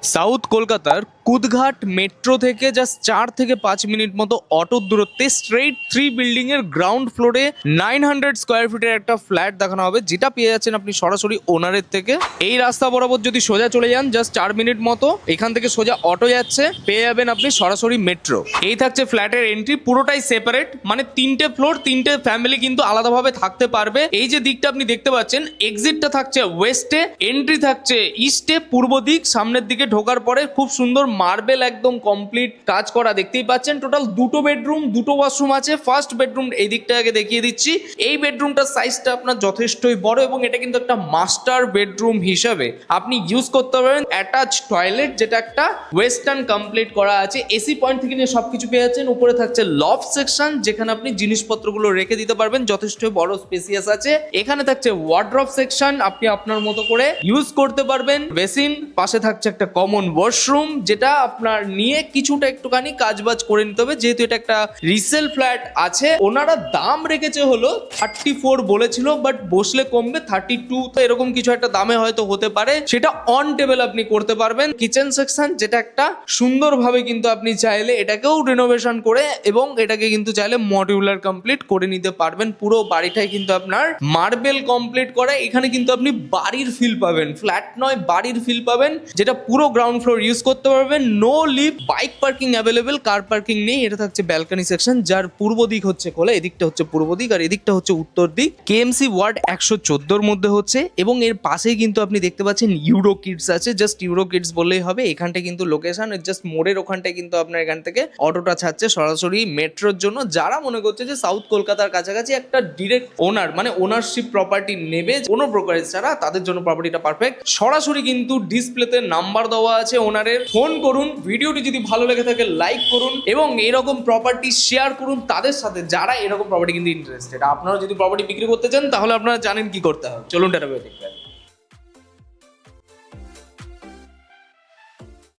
South কলকাতার Kudghat metro থেকে just 4 থেকে 5 মিনিট মতো অটোর দূরত্বে স্ট্রেইট 3 বিল্ডিং এর গ্রাউন্ড ফ্লোরে 900 স্কোয়ার ফিটের একটা ফ্ল্যাট দেখানো হবে, যেটা পেয়ে যাচ্ছেন আপনি সরাসরি ওনারের থেকে। এই রাস্তা বরাবর যদি সোজা চলে যান জাস্ট 4 মিনিট মতো, এখান থেকে সোজা অটো যাচ্ছে, পেয়ে যাবেন আপনি সরাসরি মেট্রো। এই থাকছে ফ্ল্যাটের এন্ট্রি, পুরোটাই সেপারেট, মানে 3টে ফ্লোর, 3টে ফ্যামিলি কিন্তু আলাদাভাবে থাকতে পারবে। এই যে দিকটা আপনি দেখতে পাচ্ছেন, এক্সিটটা থাকছে ওয়েস্টে, এন্ট্রি থাকছে ইস্টে, পূর্ব দিক। সামনের দিকে ঢোকার পরে খুব সুন্দর মার্বেল একদম কমপ্লিট কাজ করা দেখতেই পাচ্ছেন। টোটাল 2টো বেডরুম, 2টো ওয়াশরুম আছে। ফার্স্ট বেডরুম এই দিকটা আগে দেখিয়ে দিচ্ছি। এই বেডরুমটার সাইজটা আপনার যথেষ্টই বড় এবং এটা কিন্তু একটা মাস্টার বেডরুম হিসাবে আপনি ইউজ করতে পারবেন। অ্যাটাচ টয়লেট, যেটা একটা ওয়েস্টার্ন কমপ্লিট করা আছে। এসি পয়েন্ট থেকে নিয়ে সবকিছু পেয়ে যাচ্ছেন। উপরে থাকছে লফট সেকশন, যেখানে আপনি জিনিসপত্রগুলো রেখে দিতে পারবেন, যথেষ্ট বড় স্পেসিয়াস আছে। এখানে থাকছে ওয়ার্ড্রপ সেকশন, আপনি আপনার মতো করে ইউজ করতে পারবেন। বেসিন, পাশে থাকছে একটা কমন ওয়াশরুম, যেটা আপনার নিয়ে কিছুটা একটুখানি কাজবাজ করে নিতে হবে, যেহেতু এটা একটা রিসেল ফ্ল্যাট আছে। ওনারা দাম রেখেছে হলো 34 বলেছিল, বাট বসলে কমবে 32, তো এরকম কিছু একটা দামে হয়তো হতে পারে। সেটা অন টেবিল আপনি করতে পারবেন। কিচেন সেকশন, যেটা একটা সুন্দরভাবে কিন্তু আপনি চাইলে এটাকেও রিনোভেশন করে এবং এটাকে কিন্তু চাইলে মডিউলার কমপ্লিট করে নিতে পারবেন। পুরো বাড়িটাই কিন্তু আপনার মার্বেল কমপ্লিট করা। এখানে কিন্তু আপনি বাড়ির ফিল পাবেন, ফ্ল্যাট নয় বাড়ির ফিল পাবেন, যেটা পুরো গ্রাউন্ড ফ্লোর ইউজ করতে পারবেন। No lift, bike parking available, car parking নেই। এটা থাকছে ব্যালকনি সেকশন, যার পূর্ব দিক হচ্ছে খোলা। এদিকটা হচ্ছে পূর্ব দিক আর এদিকটা হচ্ছে উত্তর দিক। কেএমসি ওয়ার্ড 114 মধ্যে হচ্ছে এবং এর পাশেই কিন্তু আপনি দেখতে পাচ্ছেন ইউরো কিডস আছে। জাস্ট ইউরো কিডস বললেই হবে। এখানটা কিন্তু লোকেশন জাস্ট মোড়ের ওখানটায় কিন্তু আপনার এখান থেকে অটোটা ছাড়ছে সরাসরি মেট্রোর জন্য। যারা মনে করছে যে সাউথ কলকাতার কাছাকাছি একটা ডিরেক্ট ওনার মানে ওনারশিপ প্রপার্টি নেবে কোনো ব্রোকারেজ ছাড়া, তাদের জন্য প্রপার্টিটা পারফেক্ট। সরাসরি কিন্তু ডিসপ্লেতে নাম্বার দেওয়া আছে ওনারের, ফোন করুন। ভিডিওটি যদি ভালো লেগে থাকে লাইক করুন এবং এরকম প্রপার্টি শেয়ার করুন তাদের সাথে যারা এরকম প্রপার্টি কিন্তু ইন্টারেস্টেড। আপনারা যদি প্রপার্টি বিক্রি করতে চান তাহলে আপনারা জানেন কি করতে হবে। চলুন টাটা।